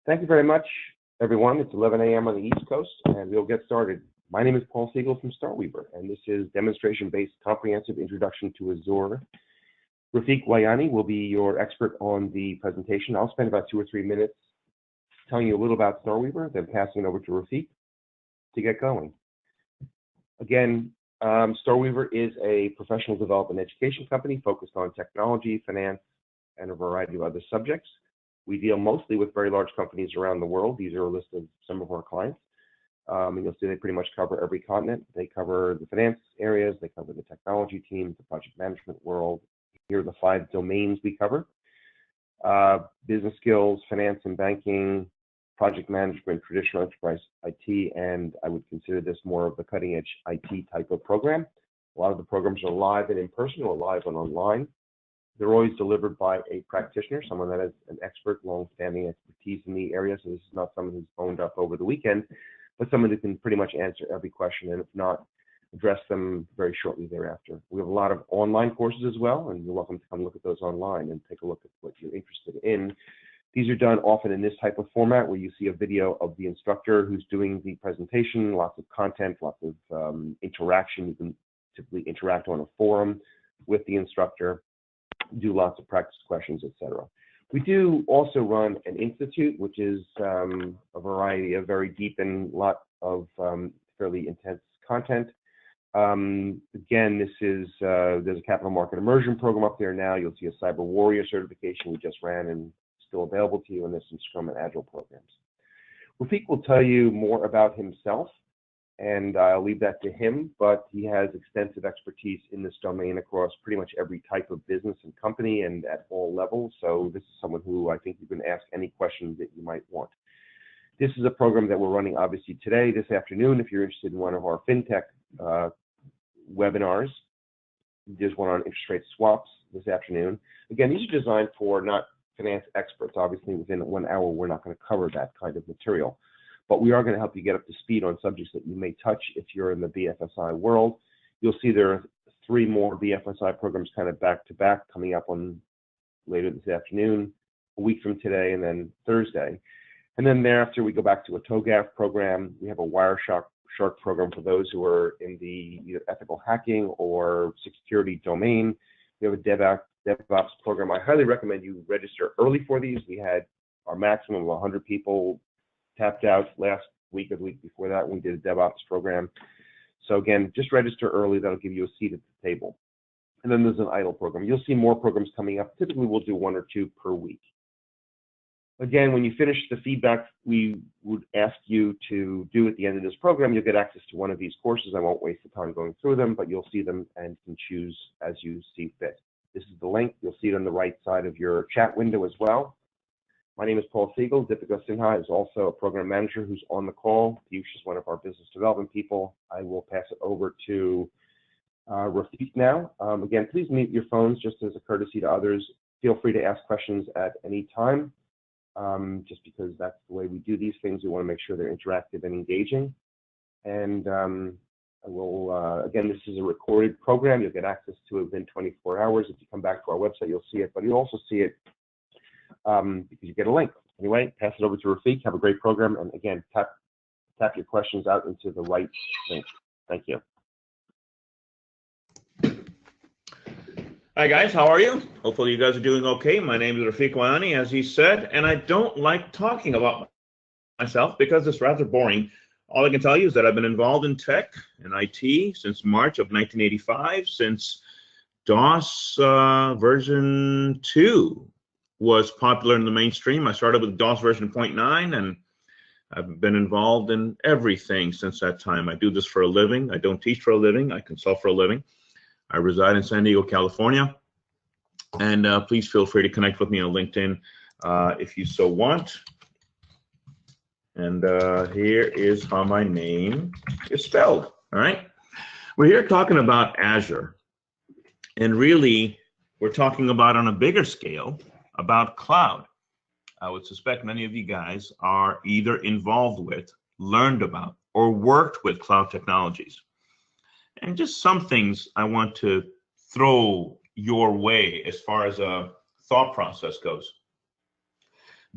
Thank you very much, everyone. It's 11 a.m. on the East Coast, and we'll get started. My name is Paul Siegel from StarWeaver, and this is Demonstration-Based Comprehensive Introduction to Azure. Rafiq will be your expert on the presentation. I'll spend about 2 or 3 minutes telling you a little about StarWeaver, then passing it over to Rafiq to get going. Again, StarWeaver is a professional development education company focused on technology, finance, and a variety of other subjects. We deal mostly with very large companies around the world. These are a list of some of our clients. And you'll see they pretty much cover every continent. They cover the finance areas, they cover the technology teams, the project management world. Here are the 5 domains we cover. Business skills, finance and banking, project management, traditional enterprise IT, and I would consider this more of the cutting edge IT type of program. A lot of the programs are live and in person or live and online. They're always delivered by a practitioner, someone that has an expert, long-standing expertise in the area. So this is not someone who's phoned up over the weekend, but someone who can pretty much answer every question, and if not, address them very shortly thereafter. We have a lot of online courses as well, and you're welcome to come look at those online and take a look at what you're interested in. These are done often in this type of format where you see a video of the instructor who's doing the presentation, lots of content, lots of interaction. You can typically interact on a forum with the instructor, do lots of practice questions, etc. We do also run an institute, which is a variety of very deep and lot of fairly intense content. Again, this is there's a capital market immersion program up there now. You'll see a cyber warrior certification we just ran and still available to you, and there's some Scrum and Agile programs. Rafiq will tell you more about himself, and I'll leave that to him, but he has extensive expertise in this domain across pretty much every type of business and company and at all levels. So this is someone who I think you can ask any questions that you might want. This is a program that we're running obviously today, this afternoon. If you're interested in one of our FinTech webinars, there's one on interest rate swaps this afternoon. Again, these are designed for not finance experts. Obviously, within 1 hour, we're not going to cover that kind of material. But we are going to help you get up to speed on subjects that you may touch if you're in the BFSI world. You'll see there are 3 more BFSI programs kind of back to back coming up on later this afternoon, a week from today, and then Thursday. And then thereafter, we go back to a TOGAF program. We have a Wireshark program for those who are in the either ethical hacking or security domain. We have a DevOps program. I highly recommend you register early for these. We had our maximum of 100 people tapped out last week or the week before that when we did a DevOps program. So again, just register early. That'll give you a seat at the table. And then there's an idle program. You'll see more programs coming up. Typically, we'll do 1 or 2 per week. Again, when you finish the feedback we would ask you to do at the end of this program, you'll get access to one of these courses. I won't waste the time going through them, but you'll see them and can choose as you see fit. This is the link. You'll see it on the right side of your chat window as well. My name is Paul Siegel. Deepika Sinha is also a program manager who's on the call. Piyush is one of our business development people. I will pass it over to Rafiq now. Again, please mute your phones just as a courtesy to others. Feel free to ask questions at any time, just because that's the way we do these things. We want to make sure they're interactive and engaging. And I will, again, this is a recorded program. You'll get access to it within 24 hours. If you come back to our website, you'll see it, but you'll also see it because you get a link. Anyway, pass it over to Rafiq. Have a great program, and again, tap your questions out into the right link. Thank you. Hi guys, how are you? Hopefully you guys are doing okay. My name is Rafiq Wayani, as he said, and I don't like talking about myself because it's rather boring. All I can tell you is that I've been involved in tech and IT since March of 1985, since DOS version 2 was popular in the mainstream. I started with DOS version 0.9, and I've been involved in everything since that time. I do this for a living. I don't teach for a living. I consult for a living. I reside in San Diego, California, and please feel free to connect with me on LinkedIn if you so want. And here is how my name is spelled. All right, we're here talking about Azure, and really we're talking about on a bigger scale about cloud. I would suspect many of you guys are either involved with, learned about, or worked with cloud technologies. And just some things I want to throw your way as far as a thought process goes.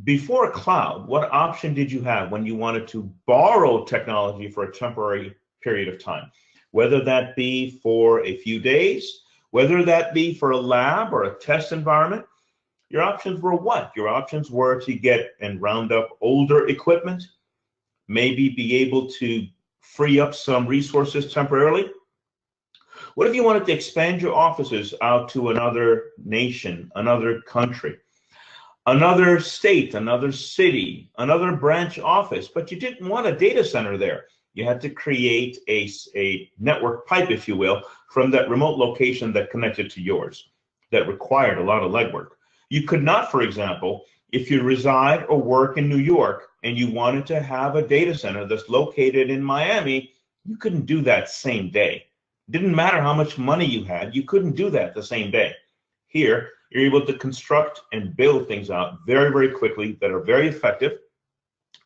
Before cloud, what option did you have when you wanted to borrow technology for a temporary period of time? Whether that be for a few days, whether that be for a lab or a test environment, your options were what? Your options were to get and round up older equipment, maybe be able to free up some resources temporarily. What if you wanted to expand your offices out to another nation, another country, another state, another city, another branch office, but you didn't want a data center there? You had to create a network pipe, if you will, from that remote location that connected to yours. That required a lot of legwork. You could not, for example, if you reside or work in New York and you wanted to have a data center that's located in Miami, you couldn't do that same day. Didn't matter how much money you had, you couldn't do that the same day. Here, you're able to construct and build things out very, very quickly that are very effective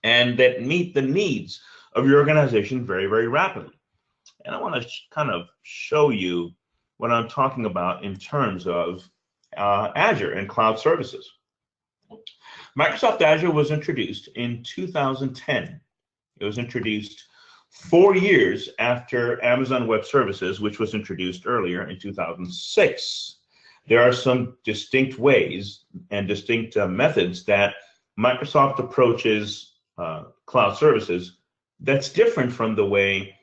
and that meet the needs of your organization very, very rapidly. And I want to kind of show you what I'm talking about in terms of Azure and cloud services. Microsoft Azure was introduced in 2010. It was introduced 4 years after Amazon Web Services, which was introduced earlier in 2006. There are some distinct ways and distinct methods that Microsoft approaches cloud services that's different from the way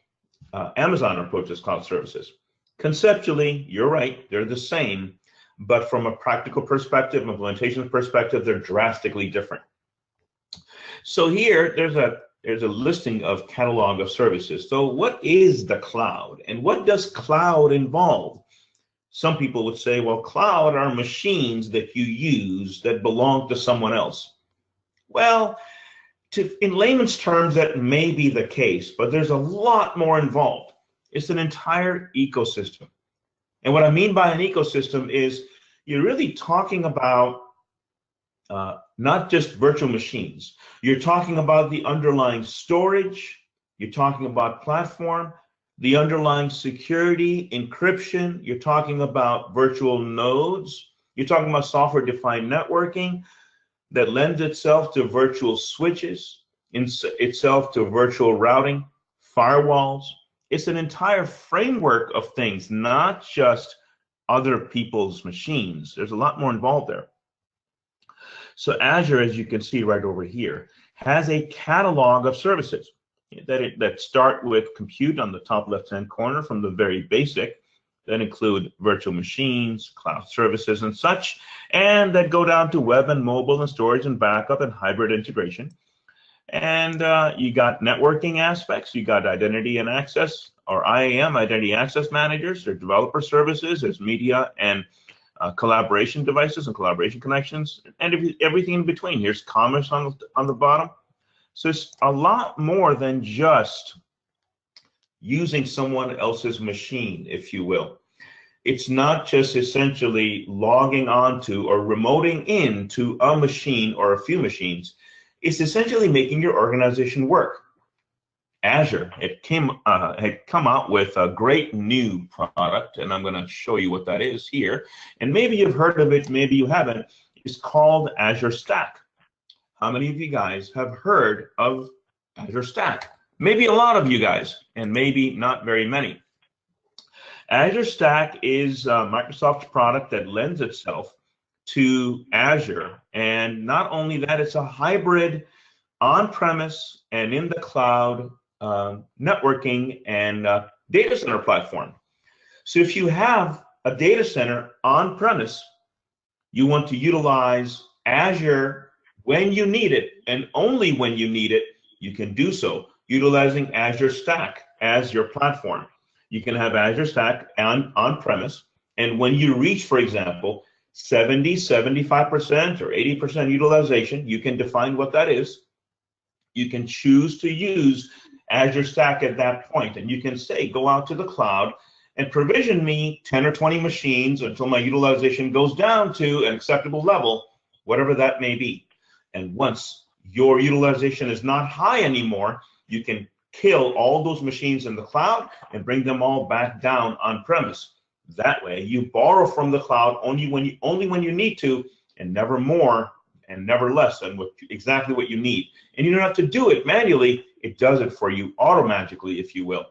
Amazon approaches cloud services. Conceptually, you're right, they're the same, but from a practical perspective, implementation perspective, they're drastically different. So here, there's a listing of catalog of services. So what is the cloud, and what does cloud involve? Some people would say, well, cloud are machines that you use that belong to someone else. Well, in layman's terms, that may be the case, but there's a lot more involved. It's an entire ecosystem. And what I mean by an ecosystem is you're really talking about not just virtual machines. You're talking about the underlying storage. You're talking about platform, the underlying security, encryption. You're talking about virtual nodes. You're talking about software-defined networking that lends itself to virtual switches, itself to virtual routing, firewalls. It's an entire framework of things, not just other people's machines. There's a lot more involved there. So Azure, as you can see right over here, has a catalog of services that start with compute on the top left-hand corner from the very basic, that include virtual machines, cloud services, and such, and that go down to web and mobile and storage and backup and hybrid integration. And you got networking aspects, you got identity and access, or IAM, identity access managers, there's developer services, there's media and collaboration devices and collaboration connections, and everything in between. Here's commerce on the bottom. So it's a lot more than just using someone else's machine, if you will. It's not just essentially logging onto or remoting into a machine or a few machines. It's essentially making your organization work. Azure, had come out with a great new product, and I'm going to show you what that is here. And maybe you've heard of it, maybe you haven't. It's called Azure Stack. How many of you guys have heard of Azure Stack? Maybe a lot of you guys, and maybe not very many. Azure Stack is Microsoft's product that lends itself to Azure. And not only that, it's a hybrid on-premise and in the cloud networking and data center platform. So if you have a data center on-premise, you want to utilize Azure when you need it, and only when you need it, you can do so, utilizing Azure Stack as your platform. You can have Azure Stack on-premise, and when you reach, for example, 70, 75%, or 80% utilization, you can define what that is. You can choose to use Azure Stack at that point, and you can say, go out to the cloud and provision me 10 or 20 machines until my utilization goes down to an acceptable level, whatever that may be. And once your utilization is not high anymore, you can kill all those machines in the cloud and bring them all back down on premise. That way, you borrow from the cloud only when you need to, and never more and never less than exactly what you need. And you don't have to do it manually. It does it for you automatically, if you will.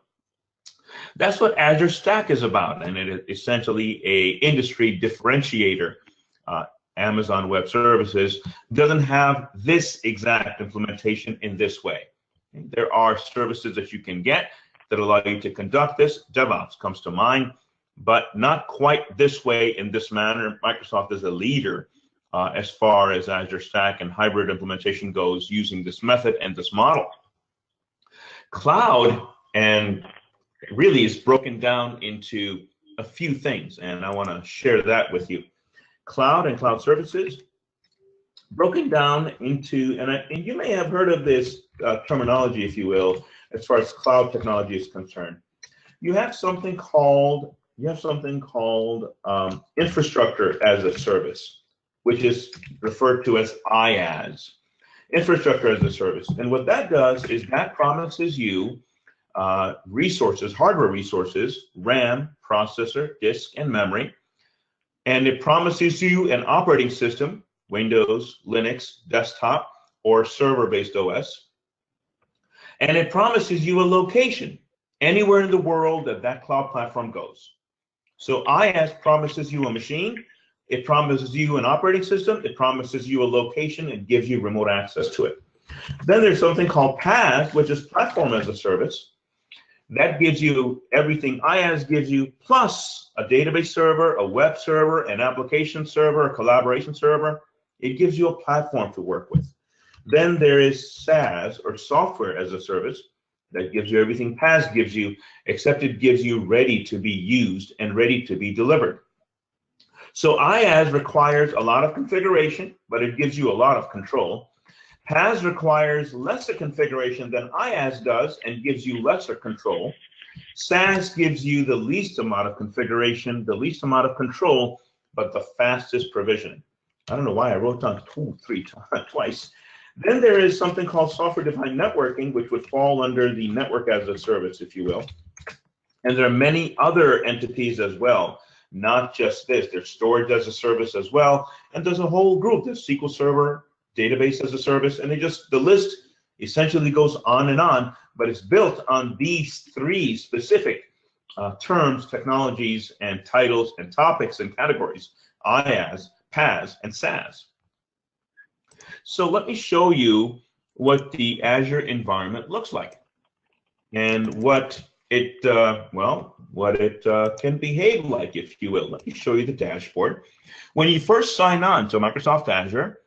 That's what Azure Stack is about, and it is essentially a industry differentiator. Amazon Web Services doesn't have this exact implementation in this way. There are services that you can get that allow you to conduct this. DevOps comes to mind, but not quite this way, in this manner. Microsoft is a leader as far as Azure Stack and hybrid implementation goes, using this method and this model. Cloud and really is broken down into a few things, and I want to share that with you. Cloud and cloud services broken down into, and you may have heard of this terminology, if you will, as far as cloud technology is concerned. You have something called infrastructure as a service, which is referred to as IaaS, infrastructure as a service. And what that does is that promises you resources, hardware resources, RAM, processor, disk, and memory. And it promises you an operating system, Windows, Linux, desktop, or server-based OS. And it promises you a location anywhere in the world that cloud platform goes. So IaaS promises you a machine, it promises you an operating system, it promises you a location, and gives you remote access to it. Then there's something called PaaS, which is platform as a service. That gives you everything IaaS gives you, plus a database server, a web server, an application server, a collaboration server. It gives you a platform to work with. Then there is SaaS, or software as a service. That gives you everything PaaS gives you, except it gives you ready to be used and ready to be delivered. So IaaS requires a lot of configuration, but it gives you a lot of control. PaaS requires lesser configuration than IaaS does and gives you lesser control. SaaS gives you the least amount of configuration, the least amount of control, but the fastest provisioning. I don't know why I wrote down twice. Then there is something called software-defined networking, which would fall under the network as a service, if you will. And there are many other entities as well, not just this. There's storage as a service as well, and there's a whole group. There's SQL Server, database as a service, and the list essentially goes on and on, but it's built on these three specific terms, technologies, and titles, and topics, and categories: IaaS, PaaS, and SaaS. So let me show you what the Azure environment looks like, and what it can behave like, if you will. Let me show you the dashboard. When you first sign on to Microsoft Azure,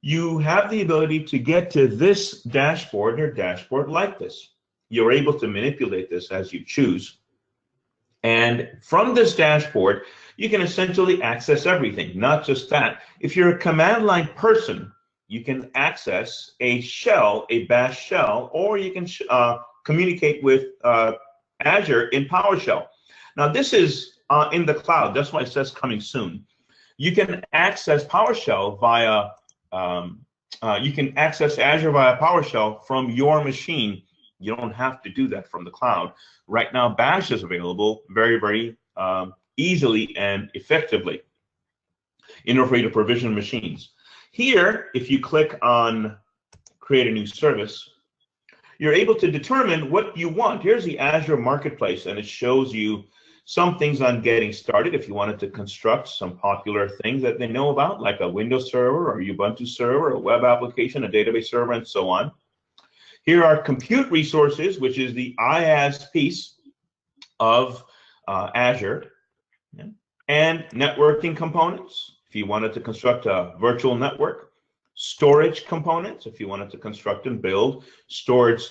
you have the ability to get to this dashboard, or dashboard like this. You're able to manipulate this as you choose. And from this dashboard, you can essentially access everything. Not just that. If you're a command line person, you can access a shell, a bash shell, or you can communicate with Azure in PowerShell. Now this is in the cloud. That's why it says coming soon. You can access PowerShell via you can access Azure via PowerShell from your machine. You don't have to do that from the cloud. Right now, Bash is available very, very easily and effectively in order for you to provision machines. Here, if you click on Create a New Service, you're able to determine what you want. Here's the Azure Marketplace, and it shows you some things on getting started if you wanted to construct some popular things that they know about, like a Windows server or Ubuntu server, a web application, a database server, and so on. Here are compute resources, which is the IaaS piece of Azure, and networking components, if you wanted to construct a virtual network, storage components, if you wanted to construct and build storage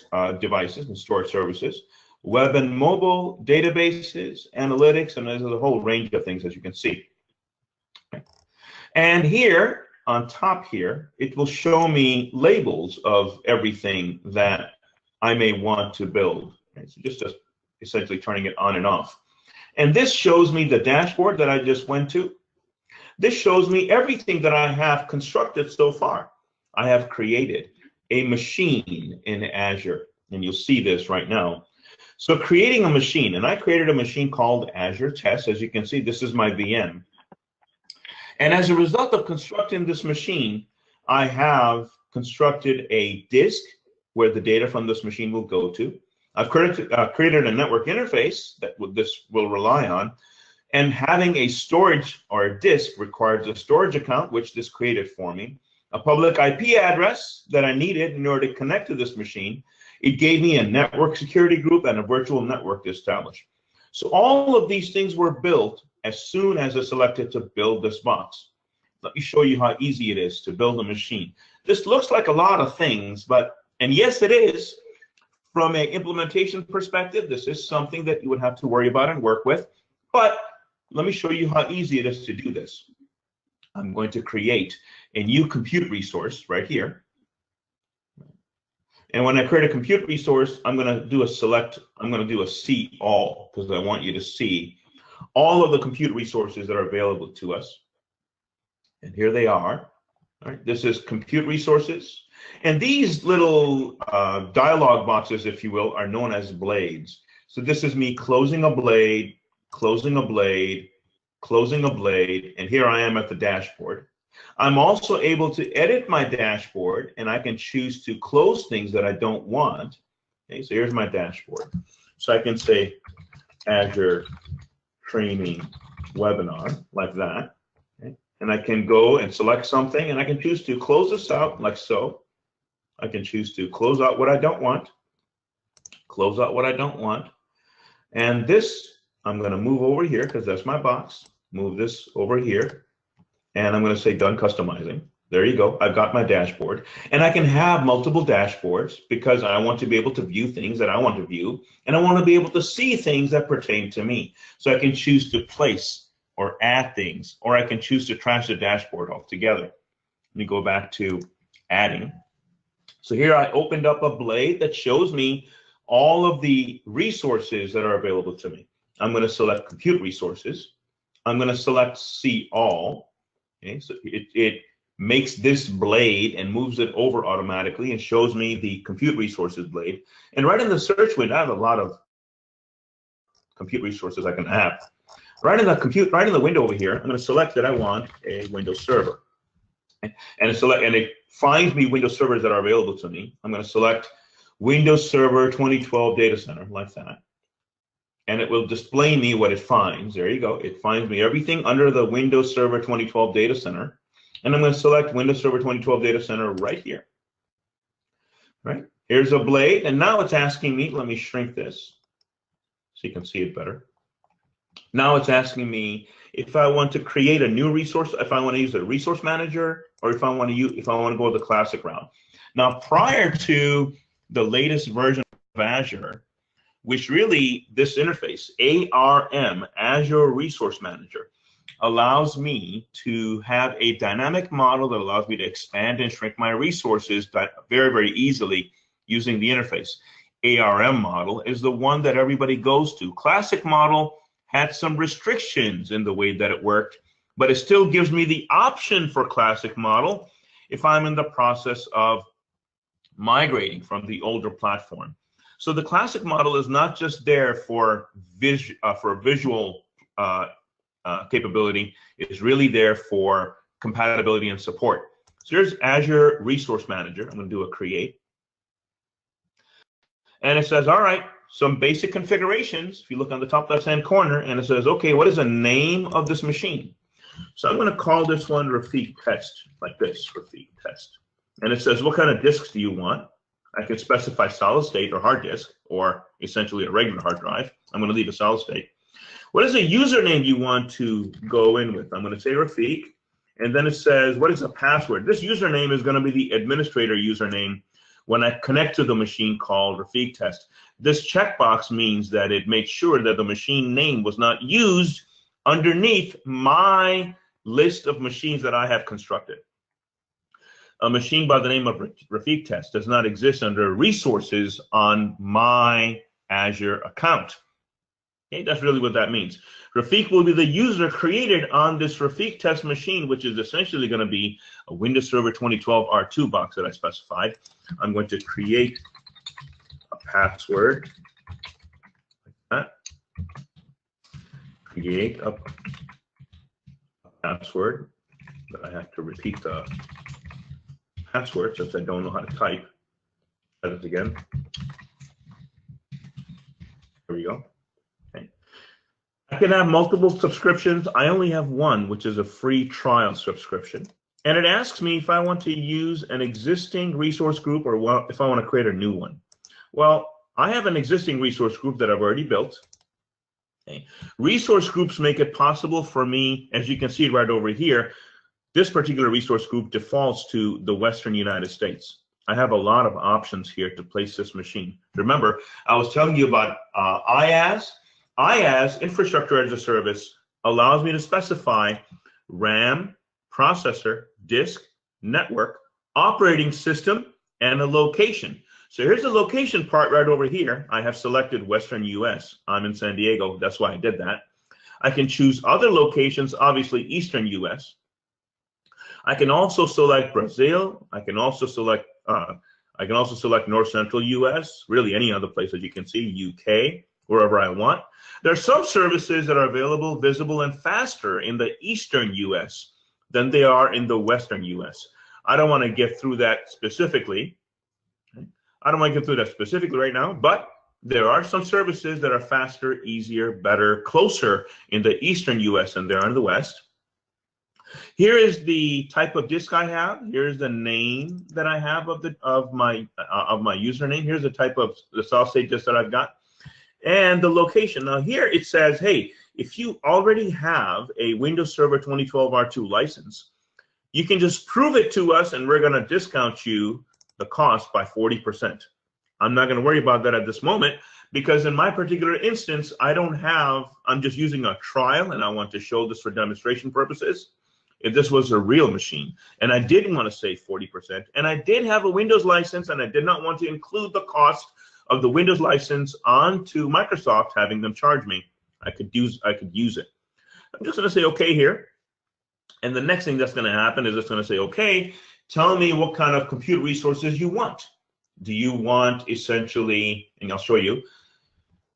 devices and storage services, web and mobile databases, analytics, and there's a whole range of things, as you can see. And here, on top here, it will show me labels of everything that I may want to build. Okay, so just essentially turning it on and off. And this shows me the dashboard that I just went to. This shows me everything that I have constructed so far. I have created a machine in Azure, and you'll see this right now. So creating a machine, and I created a machine called Azure Test. As you can see, this is my VM. And as a result of constructing this machine, I have constructed a disk where the data from this machine will go to. I've created a network interface that this will rely on, and having a storage or a disk requires a storage account, which this created for me, a public IP address that I needed in order to connect to this machine. It gave me a network security group and a virtual network to establish. So all of these things were built as soon as I selected to build this box. Let me show you how easy it is to build a machine. This looks like a lot of things, and yes, it is. From an implementation perspective, this is something that you would have to worry about and work with. But let me show you how easy it is to do this. I'm going to create a new compute resource right here. And when I create a compute resource, I'm going to do a see all, because I want you to see all of the compute resources that are available to us. And here they are. All right, this is compute resources. And these little dialog boxes, if you will, are known as blades. So this is me closing a blade, closing a blade, closing a blade, and here I am at the dashboard. I'm also able to edit my dashboard, and I can choose to close things that I don't want. Okay, so here's my dashboard. So I can say Azure Training Webinar, like that. Okay? And I can go and select something, and I can choose to close this out like so. I can choose to close out what I don't want, close out what I don't want. And this, I'm going to move over here because that's my box. Move this over here. And I'm going to say done customizing. There you go. I've got my dashboard. And I can have multiple dashboards because I want to be able to view things that I want to view. And I want to be able to see things that pertain to me. So I can choose to place or add things, or I can choose to trash the dashboard altogether. Let me go back to adding. So here I opened up a blade that shows me all of the resources that are available to me. I'm going to select compute resources. I'm going to select see all. Okay, so it makes this blade and moves it over automatically and shows me the compute resources blade. And right in the search window, I have a lot of compute resources I can have. Right in the window over here, I'm going to select that I want a Windows server. And it finds me Windows servers that are available to me. I'm going to select Windows Server 2012 Data Center, like that. And it will display me what it finds. There you go. It finds me everything under the Windows Server 2012 Data Center. And I'm going to select Windows Server 2012 Data Center right here. Right? Here's a blade. And now it's asking me, let me shrink this so you can see it better. Now it's asking me if I want to create a new resource, if I want to use a resource manager, or if I want to go the classic route. Now, prior to the latest version of Azure, which really this interface, ARM, Azure Resource Manager, allows me to have a dynamic model that allows me to expand and shrink my resources very, very easily using the interface. ARM model is the one that everybody goes to. Classic model had some restrictions in the way that it worked, but it still gives me the option for classic model if I'm in the process of migrating from the older platform. So the classic model is not just there for visual capability, it's really there for compatibility and support. So here's Azure Resource Manager. I'm going to do a create. And it says, all right, some basic configurations. If you look on the top left-hand corner, and it says, okay, what is the name of this machine? So I'm going to call this one Rafiq Test, like this, Rafiq Test. And it says, what kind of disks do you want? I can specify solid state or hard disk, or essentially a regular hard drive. I'm going to leave a solid state. What is the username you want to go in with? I'm going to say Rafiq, and then it says, what is the password? This username is going to be the administrator username when I connect to the machine called Rafiq Test. This checkbox means that it makes sure that the machine name was not used underneath my list of machines that I have constructed. A machine by the name of Rafiq Test does not exist under resources on my Azure account. Okay, that's really what that means. Rafiq will be the user created on this Rafiq Test machine, which is essentially going to be a Windows Server 2012 R2 box that I specified. I'm going to create a password like that. Create a password, but I have to repeat the password since I don't know how to type. Try this again. Here we go. Okay. I can have multiple subscriptions. I only have one, which is a free trial subscription. And it asks me if I want to use an existing resource group or if I want to create a new one. Well, I have an existing resource group that I've already built. Okay. Resource groups make it possible for me, as you can see right over here, this particular resource group defaults to the Western United States. I have a lot of options here to place this machine. Remember, I was telling you about IaaS. IaaS, Infrastructure as a Service, allows me to specify RAM, processor, disk, network, operating system, and a location. So here's the location part right over here. I have selected Western US. I'm in San Diego. That's why I did that. I can choose other locations, obviously Eastern US. I can also select Brazil. I can also select North Central US, really any other place, as you can see, UK, wherever I want. There are some services that are available, visible, and faster in the Eastern US than they are in the Western US. I don't want to get through that specifically. I don't want to get through that specifically right now, but there are some services that are faster, easier, better, closer in the Eastern US than they are in the West. Here is the type of disk I have. Here's the name that I have of my username. Here's the type of the solid state disk that I've got, and the location. Now here it says, hey, if you already have a Windows Server 2012 R2 license, you can just prove it to us, and we're going to discount you the cost by 40%. I'm not going to worry about that at this moment because in my particular instance, I'm just using a trial, and I want to show this for demonstration purposes. If this was a real machine, and I didn't want to save 40%, and I did have a Windows license, and I did not want to include the cost of the Windows license onto Microsoft, having them charge me, I could use it. I'm just going to say OK here, and the next thing that's going to happen is it's going to say, OK, tell me what kind of compute resources you want. Do you want essentially, and I'll show you.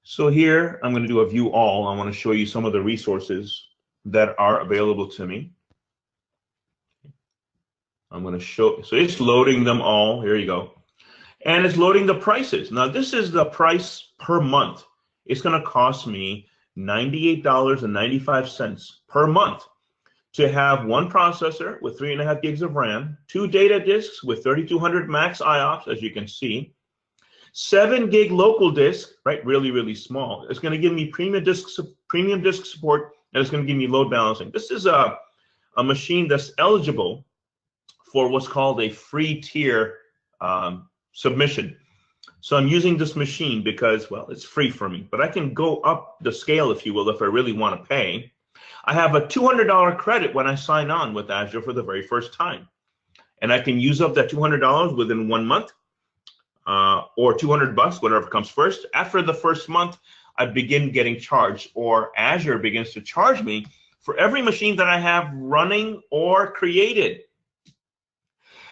So here I'm going to do a view all. I want to show you some of the resources that are available to me. I'm going to show, so it's loading them all. Here you go. And it's loading the prices. Now, this is the price per month. It's going to cost me $98.95 per month to have one processor with 3.5 gigs of RAM, 2 data disks with 3200 max IOPS, as you can see, 7 gig local disk, right? Really, really small. It's going to give me premium disk support, and it's going to give me load balancing. This is a machine that's eligible for what's called a free tier submission. So I'm using this machine because, well, it's free for me, but I can go up the scale, if you will, if I really want to pay. I have a $200 credit when I sign on with Azure for the very first time. And I can use up that $200 within 1 month or $200, whatever comes first. After the first month, I begin getting charged, or Azure begins to charge me for every machine that I have running or created.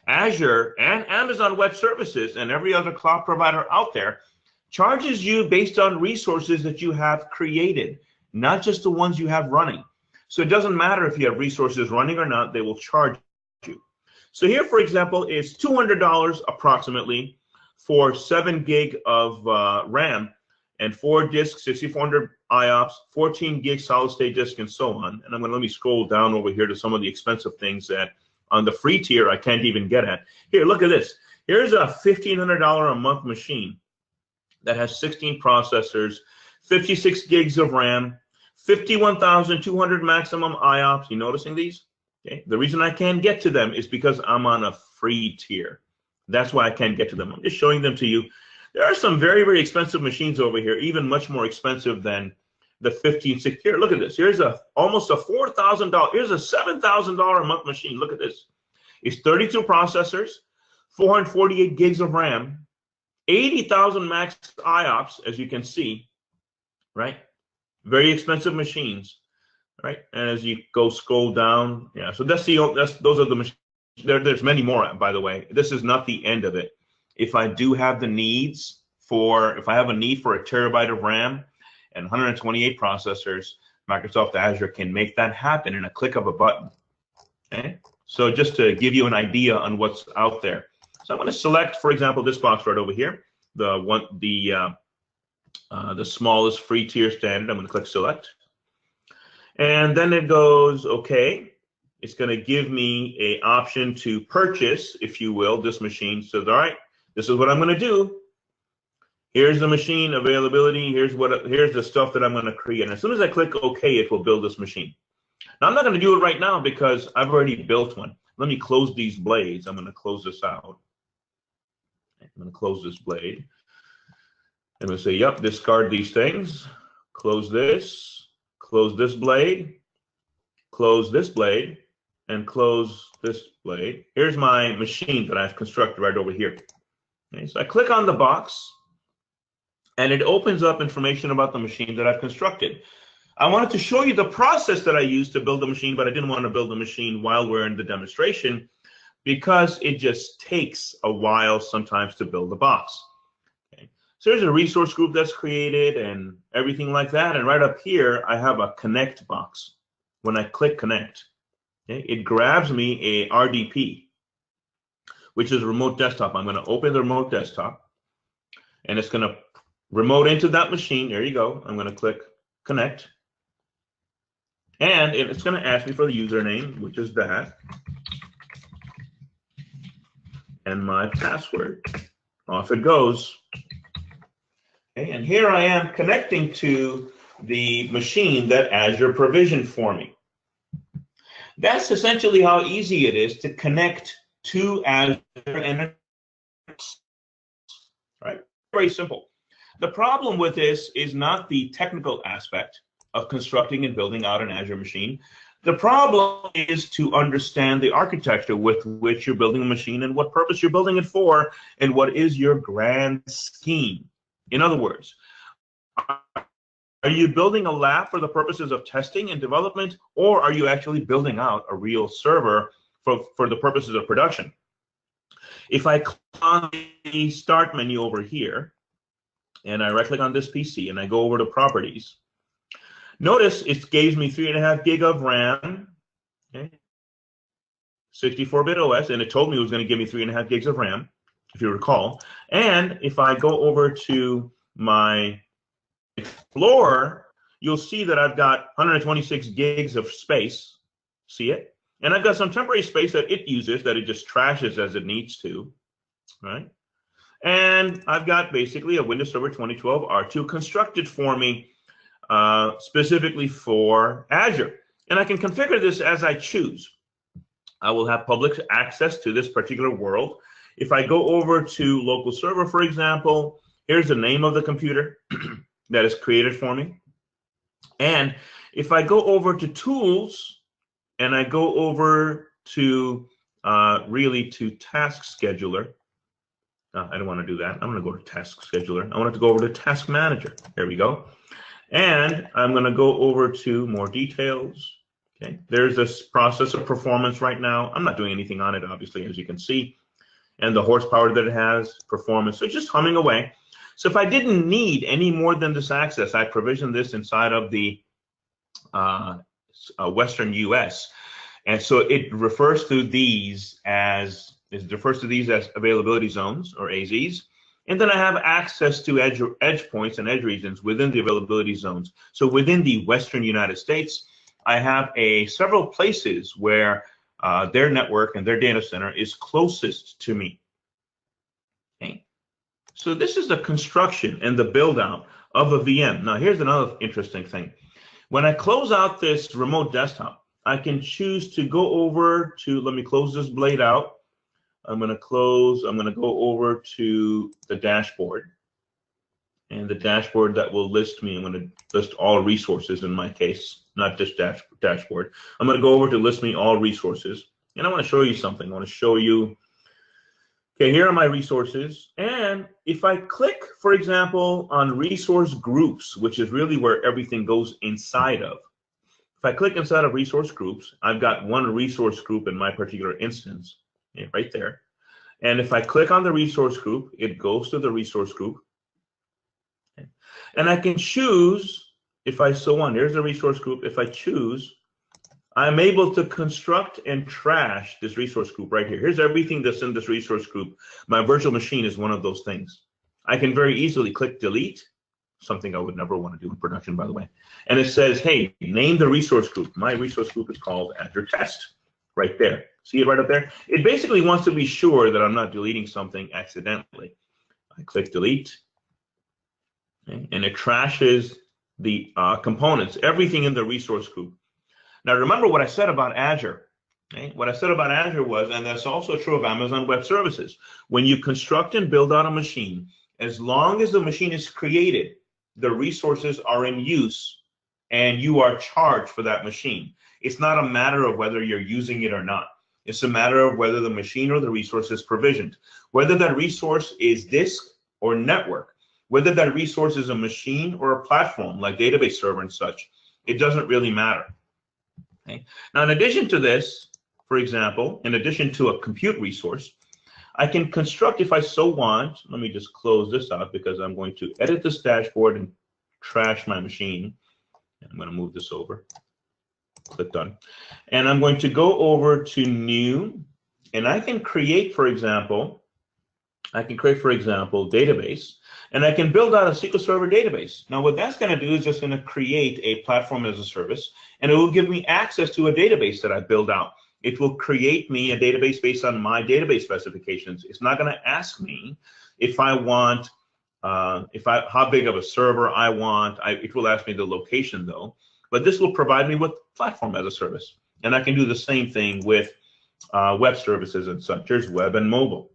Azure and Amazon Web Services and every other cloud provider out there charges you based on resources that you have created, not just the ones you have running. So it doesn't matter if you have resources running or not, they will charge you. So here, for example, is $200 approximately for 7 gig of RAM and 4 disks, 6400 IOPS, 14 gig solid state disk, and so on. And let me scroll down over here to some of the expensive things that on the free tier I can't even get at. Here, look at this. Here's a $1,500 a month machine that has 16 processors, 56 gigs of RAM, 51,200 maximum IOPS. You noticing these? Okay. The reason I can't get to them is because I'm on a free tier. That's why I can't get to them. I'm just showing them to you. There are some very, very expensive machines over here, even much more expensive than the 1560. Here, look at this. Here's almost a $4,000. Here's a $7,000 a month machine. Look at this. It's 32 processors, 448 gigs of RAM, 80,000 max IOPS, as you can see, right? Very expensive machines, right? And as you scroll down, yeah. So those are the machines. There's many more, by the way. This is not the end of it. If I do have the needs if I have a need for a terabyte of RAM and 128 processors, Microsoft Azure can make that happen in a click of a button. Okay, So just to give you an idea on what's out there. So I'm going to select, for example, this box right over here, the smallest free tier standard. I'm going to click select. And then it goes, okay. It's going to give me an option to purchase, if you will, this machine. So, all right, this is what I'm going to do. Here's the machine availability. Here's the stuff that I'm going to create. And as soon as I click OK, it will build this machine. Now, I'm not going to do it right now because I've already built one. Let me close these blades. I'm going to close this out. I'm going to close this blade. I'm going to say, yep, discard these things. Close this blade, close this blade, and close this blade. Here's my machine that I've constructed right over here. Okay, so I click on the box, and it opens up information about the machine that I've constructed. I wanted to show you the process that I used to build the machine, but I didn't want to build the machine while we're in the demonstration because it just takes a while sometimes to build the box. Okay. So there's a resource group that's created and everything like that. And right up here, I have a connect box. When I click connect, okay, it grabs me a RDP, which is remote desktop. I'm going to open the remote desktop, and it's going to remote into that machine. There you go. I'm going to click connect, and it's going to ask me for the username, which is that, and my password. Off it goes. Okay, and here I am connecting to the machine that Azure provisioned for me. That's essentially how easy it is to connect to Azure, and right? Very simple. The problem with this is not the technical aspect of constructing and building out an Azure machine. The problem is to understand the architecture with which you're building a machine and what purpose you're building it for and what is your grand scheme. In other words, are you building a lab for the purposes of testing and development, or are you actually building out a real server for the purposes of production? If I click on the start menu over here, and I right-click on this PC, and I go over to properties, notice it gives me 3.5 gig of RAM, okay, 64-bit OS, and it told me it was going to give me 3.5 gigs of RAM, if you recall. And if I go over to my Explorer, you'll see that I've got 126 gigs of space. See it? And I've got some temporary space that it uses that it just trashes as it needs to, right? And I've got basically a Windows Server 2012 R2 constructed for me specifically for Azure. And I can configure this as I choose. I will have public access to this particular world. If I go over to local server, for example, here's the name of the computer that is created for me. And if I go over to tools and I go over to really to task scheduler, I don't want to do that. I'm going to go to task scheduler. I want to go over to task manager. There we go. And I'm going to go over to more details. Okay. There's this process of performance right now. I'm not doing anything on it, obviously, as you can see. And the horsepower that it has, performance. So it's just humming away. So if I didn't need any more than this access, I provisioned this inside of the Western US. And so it refers to these as availability zones or AZs. And then I have access to edge points and edge regions within the availability zones. So within the Western United States, I have several places where their network and their data center is closest to me. Okay. So this is the construction and the build out of a VM. Now here's another interesting thing. When I close out this remote desktop, I can choose to go over to, let me close this blade out. I'm going to go over to the dashboard. And the dashboard that will list me, I'm going to list all resources in my case, not just dashboard. I'm going to go over to list me all resources. And I want to show you something. I want to show you, okay, here are my resources. And if I click, for example, on resource groups, which is really where everything goes inside of. If I click inside of resource groups, I've got one resource group in my particular instance, okay, right there. And if I click on the resource group, it goes to the resource group. Okay. And I can choose, if I so want, there's the resource group. If I choose, I'm able to construct and trash this resource group right here. Here's everything that's in this resource group. My virtual machine is one of those things. I can very easily click delete, something I would never want to do in production, by the way. And it says, hey, name the resource group. My resource group is called Azure Test, right there. See it right up there? It basically wants to be sure that I'm not deleting something accidentally. I click delete, okay, and it trashes the components, everything in the resource group. Now, remember what I said about Azure. Okay? What I said about Azure was, and that's also true of Amazon Web Services, when you construct and build out a machine, as long as the machine is created, the resources are in use, and you are charged for that machine. It's not a matter of whether you're using it or not. It's a matter of whether the machine or the resource is provisioned. Whether that resource is disk or network, whether that resource is a machine or a platform like database server and such, it doesn't really matter. Okay. Now, in addition to this, for example, in addition to a compute resource, I can construct, if I so want, let me just close this out because I'm going to edit this dashboard and trash my machine. I'm going to move this over, click done. And I'm going to go over to new, and I can create, for example, database, and I can build out a SQL Server database. Now, what that's going to do is just going to create a platform as a service, and it will give me access to a database that I build out. It will create me a database based on my database specifications. It's not going to ask me if I want, how big of a server I want. It will ask me the location though, but this will provide me with platform as a service. And I can do the same thing with web services and such. There's web and mobile.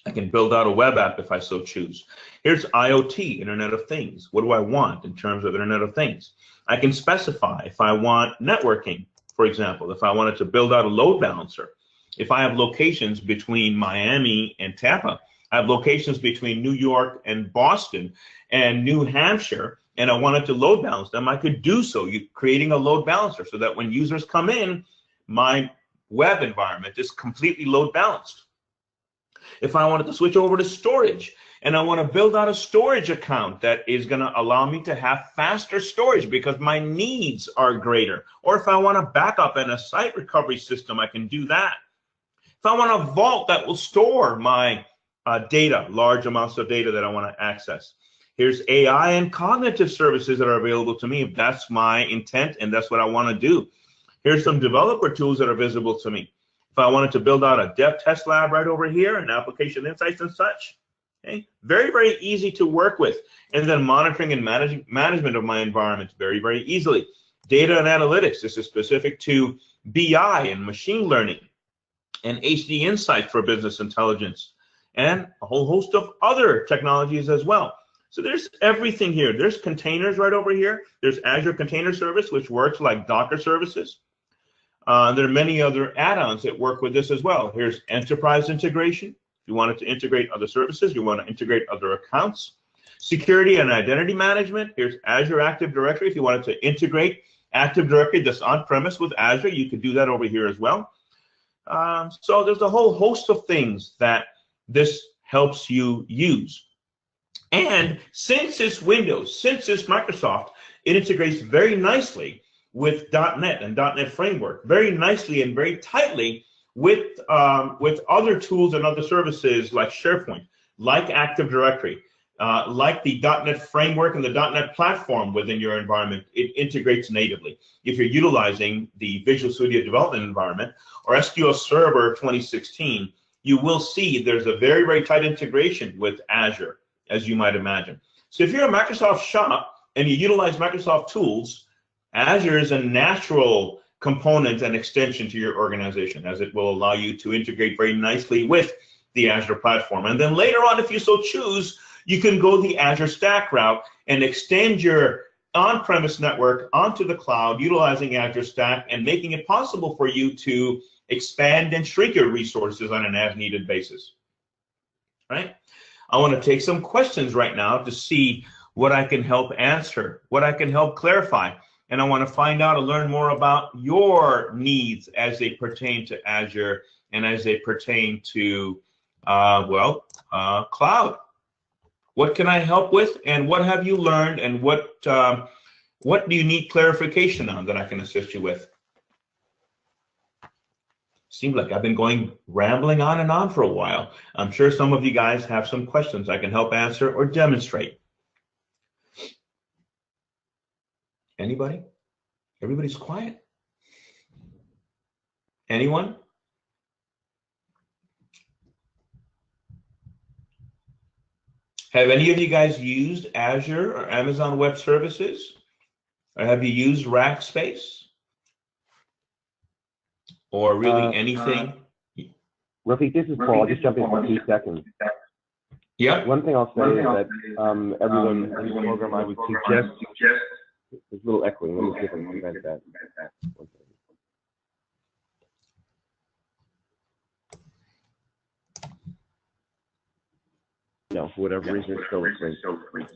I can build out a web app if I so choose. Here's IoT, Internet of Things. What do I want in terms of Internet of Things? I can specify if I want networking, for example, if I wanted to build out a load balancer. If I have locations between Miami and Tampa, I have locations between New York and Boston and New Hampshire, and I wanted to load balance them, I could do so, creating a load balancer so that when users come in, my web environment is completely load balanced. If I wanted to switch over to storage and I want to build out a storage account that is going to allow me to have faster storage because my needs are greater, or if I want a backup and a site recovery system, I can do that. If I want a vault that will store my data, large amounts of data that I want to access. Here's AI and cognitive services that are available to me if that's my intent and that's what I want to do. Here's some developer tools that are visible to me. If I wanted to build out a dev test lab right over here and application insights and such, okay, very, very easy to work with. And then monitoring and management of my environment very, very easily. Data and analytics, this is specific to BI and machine learning and HD insights for business intelligence and a whole host of other technologies as well. So there's everything here. There's containers right over here. There's Azure Container Service, which works like Docker services. There are many other add-ons that work with this as well. Here's enterprise integration. If you wanted to integrate other services, you want to integrate other accounts. Security and identity management. Here's Azure Active Directory. If you wanted to integrate Active Directory that's on-premise with Azure, you could do that over here as well. So there's a whole host of things that this helps you use. And since it's Windows, since it's Microsoft, it integrates very nicely with .NET and .NET Framework, very nicely and very tightly with other tools and other services like SharePoint, like Active Directory, like the .NET Framework and the .NET Platform within your environment. It integrates natively. If you're utilizing the Visual Studio development environment or SQL Server 2016, you will see there's a very, very tight integration with Azure, as you might imagine. So if you're a Microsoft shop and you utilize Microsoft tools, Azure is a natural component and extension to your organization, as it will allow you to integrate very nicely with the Azure platform. And then later on, if you so choose, you can go the Azure Stack route and extend your on-premise network onto the cloud utilizing Azure Stack and making it possible for you to expand and shrink your resources on an as-needed basis. Right? I want to take some questions right now to see what I can help answer, what I can help clarify. And I want to find out and learn more about your needs as they pertain to Azure and as they pertain to, cloud. What can I help with, and what have you learned, and what do you need clarification on that I can assist you with? Seems like I've been going rambling on and on for a while. I'm sure some of you guys have some questions I can help answer or demonstrate. Anybody? Everybody's quiet. Anyone? Have any of you guys used Azure or Amazon Web Services? Or have you used Rackspace? Or really anything? Rafiq, this is Paul. I'll just jump in for 2 seconds. Yeah. One thing I'll say is that everyone in the program, I would suggest, there's a little echoing. Let me see if I can prevent that. One second. No, for whatever reason, it's still recording.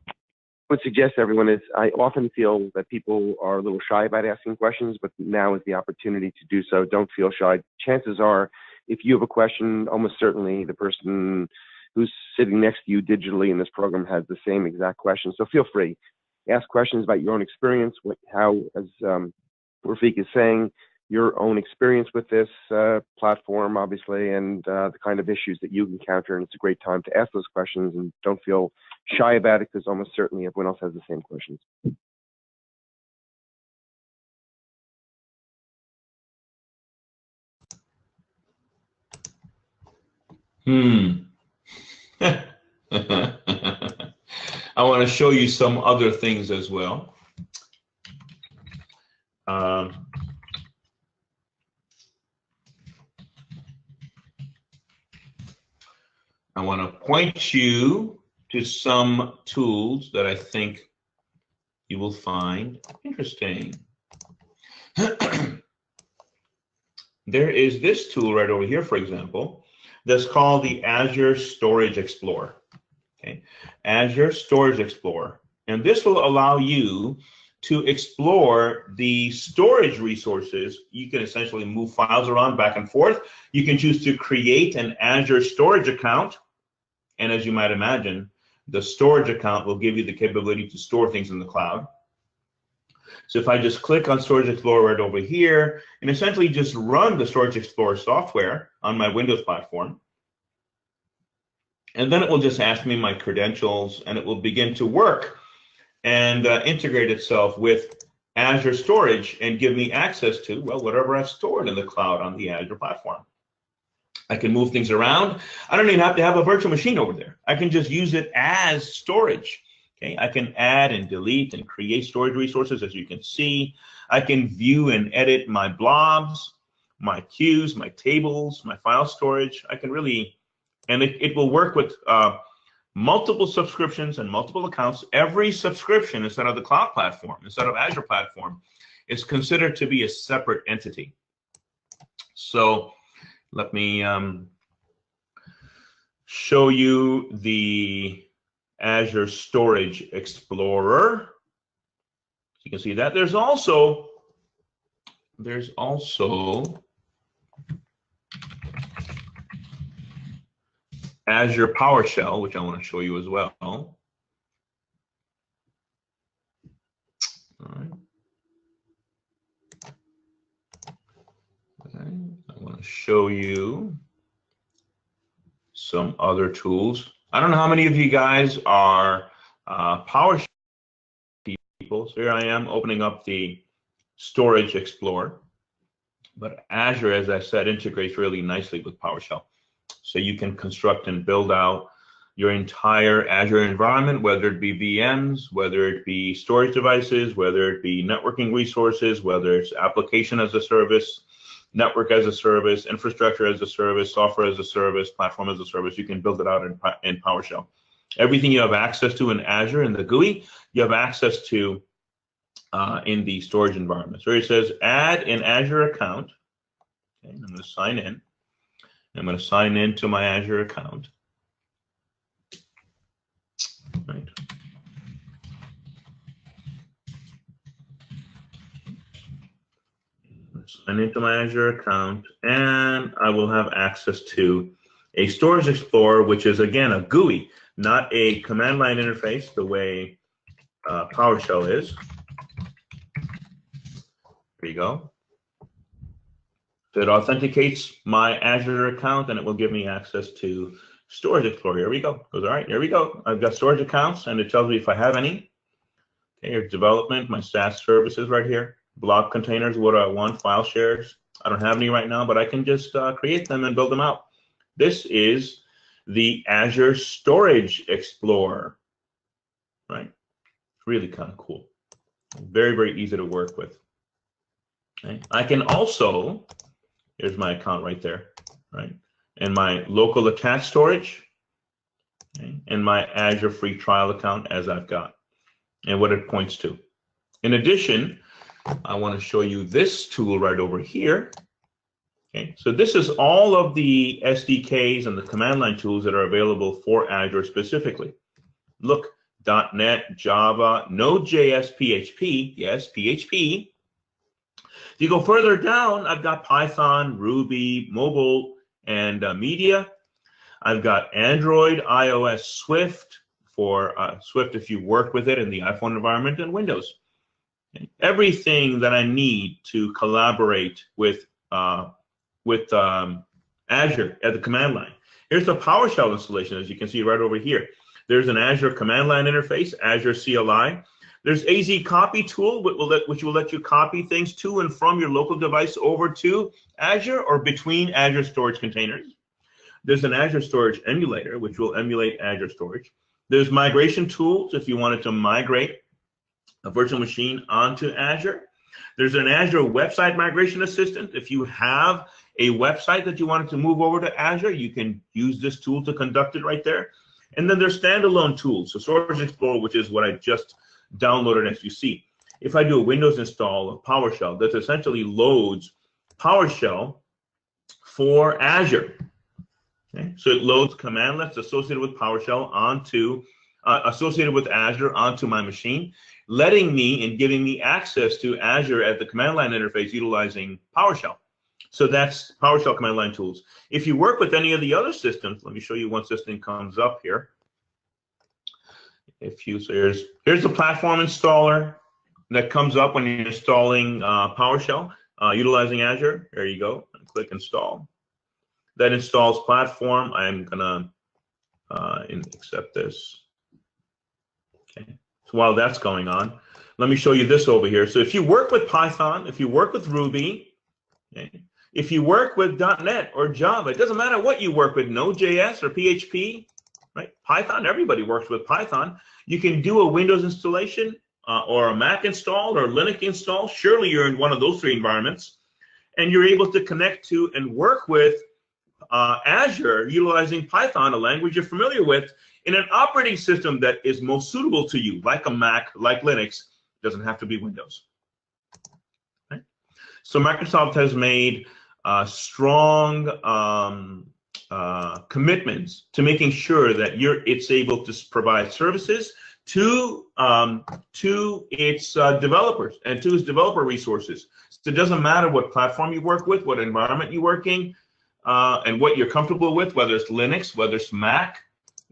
I would suggest everyone is, I often feel that people are a little shy about asking questions, but now is the opportunity to do so. Don't feel shy. Chances are, if you have a question, almost certainly the person who's sitting next to you digitally in this program has the same exact question. So feel free. Ask questions about your own experience, how, as Rafiq is saying, your own experience with this platform, obviously, and the kind of issues that you encounter. And it's a great time to ask those questions, and don't feel shy about it, because almost certainly everyone else has the same questions. I want to show you some other things as well. I want to point you to some tools that I think you will find interesting. There is this tool right over here, for example, that's called the Azure Storage Explorer. Okay, Azure Storage Explorer. And this will allow you to explore the storage resources. You can essentially move files around back and forth. You can choose to create an Azure storage account. And as you might imagine, the storage account will give you the capability to store things in the cloud. So if I just click on Storage Explorer right over here and essentially just run the Storage Explorer software on my Windows platform, and then it will just ask me my credentials, and it will begin to work and integrate itself with Azure Storage and give me access to, well, whatever I've stored in the cloud on the Azure platform. I can move things around. I don't even have to have a virtual machine over there. I can just use it as storage. Okay, I can add and delete and create storage resources, as you can see. I can view and edit my blobs, my queues, my tables, my file storage. I can really, and it will work with multiple subscriptions and multiple accounts. Every subscription instead of the cloud platform, instead of Azure platform, is considered to be a separate entity. So let me show you the Azure Storage Explorer. You can see that there's also Azure PowerShell, which I want to show you as well. All right. Okay. I want to show you some other tools. I don't know how many of you guys are PowerShell people. So here I am opening up the Storage Explorer. But Azure, as I said, integrates really nicely with PowerShell. So you can construct and build out your entire Azure environment, whether it be VMs, whether it be storage devices, whether it be networking resources, whether it's application as a service, network as a service, infrastructure as a service, software as a service, platform as a service. You can build it out in PowerShell. Everything you have access to in Azure in the GUI, you have access to in the storage environment. So it says add an Azure account. Okay, I'm going to sign in. I'm going to sign into my Azure account. Right. Sign into my Azure account, and I will have access to a Storage Explorer, which is, again, a GUI, not a command line interface the way PowerShell is. There you go. So it authenticates my Azure account, and it will give me access to Storage Explorer. Here we go. Goes, all right, here we go. I've got storage accounts, and it tells me if I have any. Okay, here's development, my SaaS services right here. Blob containers, what do I want? File shares. I don't have any right now, but I can just create them and build them out. This is the Azure Storage Explorer, right? Really kind of cool. Very, very easy to work with. Okay. I can also, here's my account right there, right? And my local attached storage, okay, and my Azure free trial account as I've got, and what it points to. In addition, I want to show you this tool right over here. Okay, so this is all of the SDKs and the command line tools that are available for Azure specifically. Look, .NET, Java, Node.js, PHP, yes, PHP. If you go further down, I've got Python, Ruby, mobile, and media. I've got Android, iOS, Swift, for Swift if you work with it in the iPhone environment, and Windows. Okay. Everything that I need to collaborate with Azure at the command line. Here's the PowerShell installation, as you can see right over here. There's an Azure command line interface, Azure CLI. There's AZ copy tool, which will let you copy things to and from your local device over to Azure or between Azure storage containers. There's an Azure Storage emulator, which will emulate Azure Storage. There's migration tools if you wanted to migrate a virtual machine onto Azure. There's an Azure website migration assistant. If you have a website that you wanted to move over to Azure, you can use this tool to conduct it right there. And then there's standalone tools. So Storage Explorer, which is what I just downloaded as you see. If I do a Windows install of PowerShell, that essentially loads PowerShell for Azure. Okay? So it loads commandlets associated with PowerShell associated with Azure onto my machine, letting me and giving me access to Azure at the command line interface utilizing PowerShell. So that's PowerShell command line tools. If you work with any of the other systems, let me show you once this thing comes up here. So here's the platform installer that comes up when you're installing PowerShell utilizing Azure. There you go. Click install. That installs platform. I'm gonna accept this. Okay. So while that's going on, let me show you this over here. So if you work with Python, if you work with Ruby, okay, if you work with .NET or Java, it doesn't matter what you work with, Node.js or PHP, right? Python, everybody works with Python. You can do a Windows installation or a Mac install or Linux install. Surely you're in one of those three environments, and you're able to connect to and work with Azure utilizing Python, a language you're familiar with, in an operating system that is most suitable to you, like a Mac, like Linux. It doesn't have to be Windows. Okay? So Microsoft has made strong commitments to making sure that it's able to provide services to its developers and to its developer resources. So it doesn't matter what platform you work with, what environment you work in, and what you're comfortable with, whether it's Linux, whether it's Mac,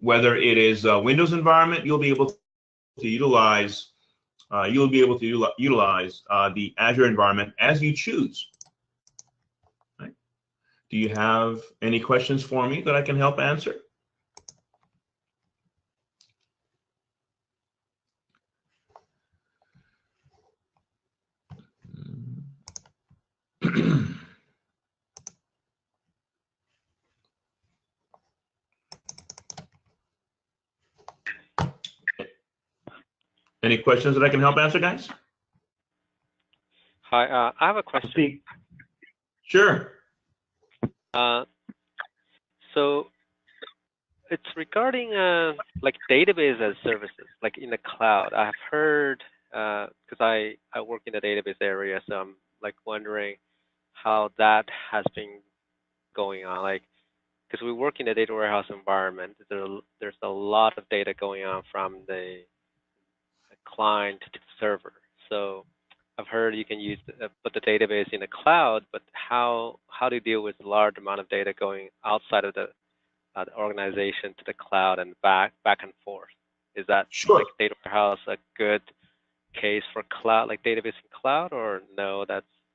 whether it is a Windows environment, you'll be able to utilize the Azure environment as you choose. Right? Do you have any questions for me that I can help answer? Any questions that I can help answer, guys? Hi, I have a question. Sure. So it's regarding like database as services, like in the cloud. I've heard because I work in the database area, so I'm like wondering how that has been going on. Like, because we work in a data warehouse environment, there's a lot of data going on from the client to the server. So I've heard you can put the database in the cloud, but how do you deal with a large amount of data going outside of the organization to the cloud and back and forth? Is that sure. Like data warehouse a good case for cloud, like database in cloud, or no? That's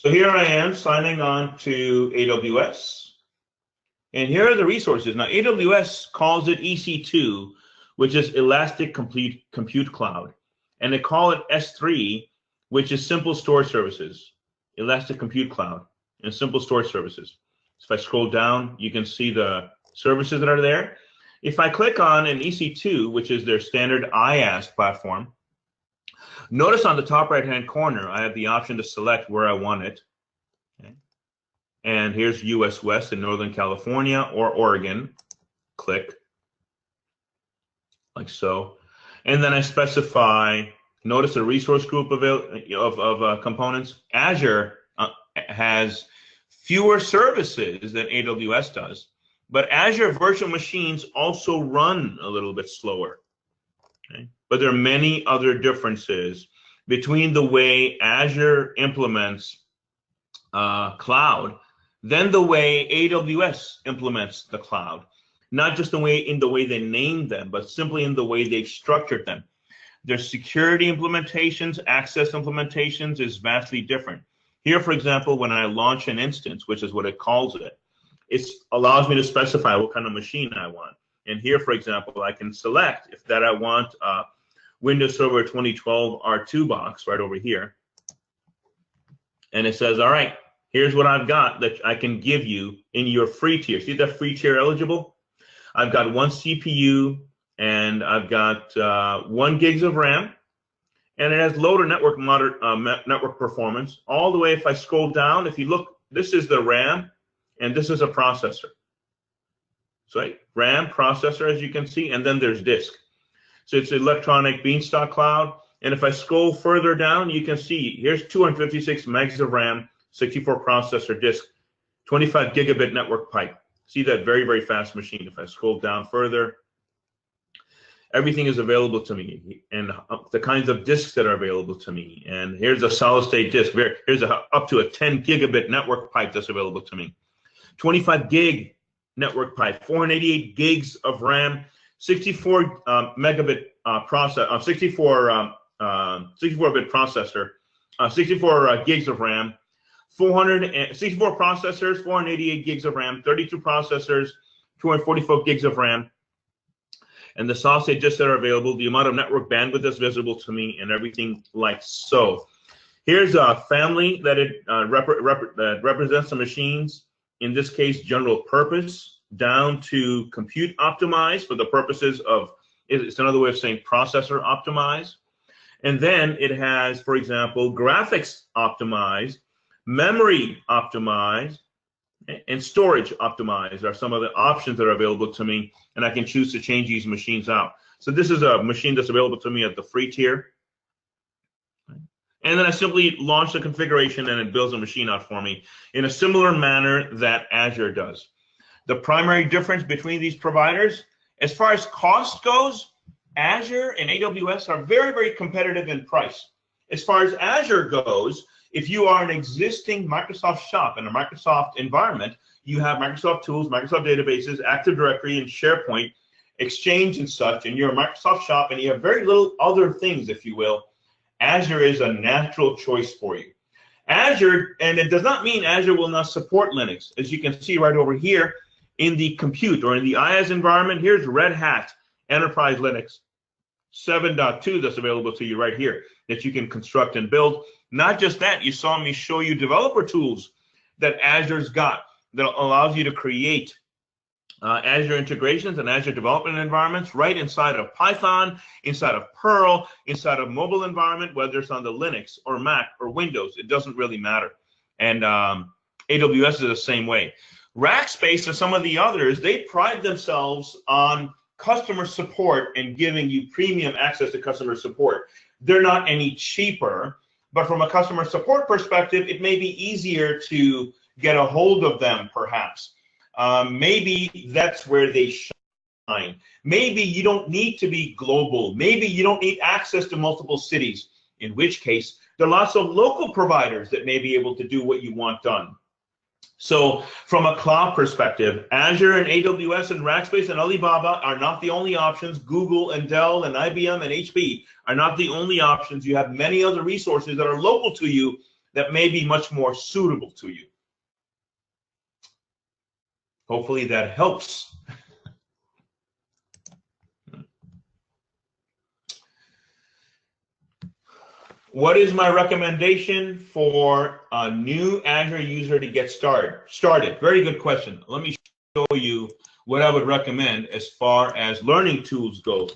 So here I am signing on to AWS, and here are the resources. Now AWS calls it EC2, which is Elastic Compute Cloud, and they call it S3, which is Simple Storage Services, Elastic Compute Cloud, and Simple Storage Services. So if I scroll down, you can see the services that are there. If I click on an EC2, which is their standard IaaS platform, notice on the top right-hand corner, I have the option to select where I want it. Okay. And here's US West in Northern California or Oregon. Click, like so. And then I specify, notice a resource group of components. Azure has fewer services than AWS does, but Azure virtual machines also run a little bit slower. Okay? But there are many other differences between the way Azure implements cloud than the way AWS implements the cloud. Not just in the way they name them, but simply in the way they've structured them. Their security implementations, access implementations is vastly different. Here, for example, when I launch an instance, which is what it calls it, it allows me to specify what kind of machine I want. And here, for example, I can select if that I want Windows Server 2012 R2 box right over here. And it says, all right, here's what I've got that I can give you in your free tier. See that free tier eligible? I've got 1 CPU and I've got 1 gigs of RAM. And it has low to network performance all the way. If I scroll down, if you look, this is the RAM and this is a processor. So RAM, processor, as you can see, and then there's disk. So it's electronic beanstalk cloud. And if I scroll further down, you can see here's 256 megs of RAM, 64 processor disk, 25 gigabit network pipe. See that very, very fast machine. If I scroll down further, everything is available to me, and the kinds of disks that are available to me. And here's a solid state disk. Here's up to a 10 gigabit network pipe that's available to me. 25 gig network pipe, 488 gigs of RAM, 64 megabit process, 64 bit processor, 64 gigs of RAM, 64 processors, 488 gigs of RAM, 32 processors, 244 gigs of RAM. And the solid state disks that are available, the amount of network bandwidth that's visible to me, and everything like so. Here's a family that that represents the machines, in this case, general purpose, down to compute optimized for the purposes of, it's another way of saying processor optimized. And then it has, for example, graphics optimized, memory optimized, and storage optimized are some of the options that are available to me, and I can choose to change these machines out. So this is a machine that's available to me at the free tier. And then I simply launch the configuration and it builds a machine out for me in a similar manner that Azure does. The primary difference between these providers, as far as cost goes, Azure and AWS are very, very competitive in price. As far as Azure goes, if you are an existing Microsoft shop in a Microsoft environment, you have Microsoft tools, Microsoft databases, Active Directory, and SharePoint, Exchange and such, and you're a Microsoft shop and you have very little other things, if you will, Azure is a natural choice for you. Azure, and it does not mean Azure will not support Linux. As you can see right over here in the compute or in the IaaS environment, here's Red Hat Enterprise Linux 7.2 that's available to you right here that you can construct and build. Not just that, you saw me show you developer tools that Azure's got that allows you to create Azure integrations and Azure development environments right inside of Python, inside of Perl, inside of mobile environment, whether it's on the Linux or Mac or Windows, it doesn't really matter. And AWS is the same way. Rackspace and some of the others, they pride themselves on customer support and giving you premium access to customer support. They're not any cheaper, but from a customer support perspective, it may be easier to get a hold of them, perhaps. Maybe that's where they shine. Maybe you don't need to be global. Maybe you don't need access to multiple cities, in which case there are lots of local providers that may be able to do what you want done. So from a cloud perspective, Azure and AWS and Rackspace and Alibaba are not the only options. Google and Dell and IBM and HP are not the only options. You have many other resources that are local to you that may be much more suitable to you. Hopefully that helps. What is my recommendation for a new Azure user to get started? Very good question. Let me show you what I would recommend as far as learning tools go.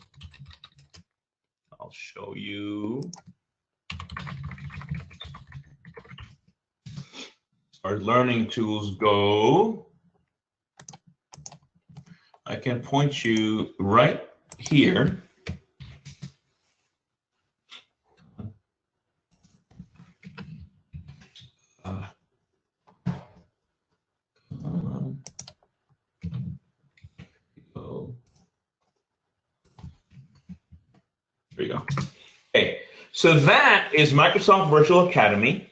I'll show you. As far as learning tools go, I can point you right here. There you go. Okay, so that is Microsoft Virtual Academy,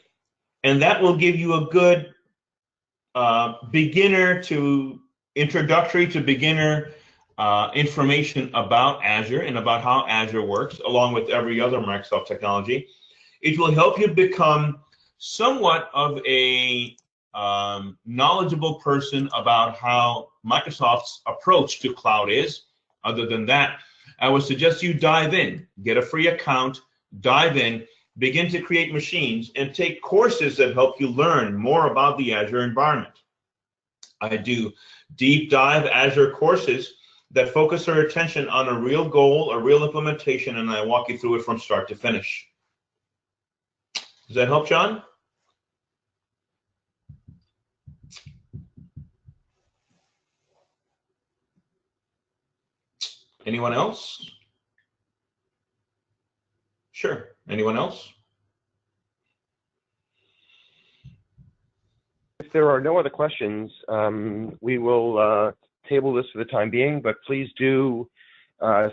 and that will give you a good introductory to beginner information about Azure and about how Azure works, along with every other Microsoft technology. It will help you become somewhat of a knowledgeable person about how Microsoft's approach to cloud is. Other than that, I would suggest you dive in, get a free account, dive in, begin to create machines, and take courses that help you learn more about the Azure environment. I do deep dive Azure courses that focus our attention on a real goal, a real implementation, and I walk you through it from start to finish. Does that help, John? Anyone else? Sure. Anyone else? If there are no other questions, we will table this for the time being, but please do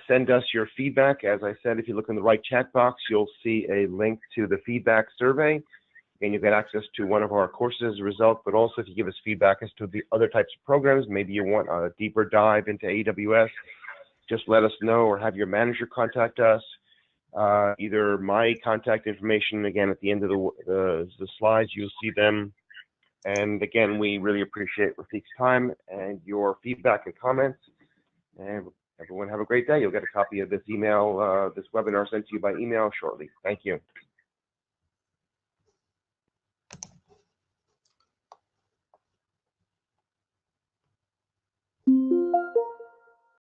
send us your feedback. As I said, if you look in the right chat box, you'll see a link to the feedback survey, and you get access to one of our courses as a result, but also if you give us feedback as to the other types of programs, maybe you want a deeper dive into AWS, just let us know or have your manager contact us. Either my contact information, again, at the end of the slides, you'll see them. And again, we really appreciate Rafiq's time and your feedback and comments. And everyone have a great day. You'll get a copy of this email, this webinar sent to you by email shortly. Thank you.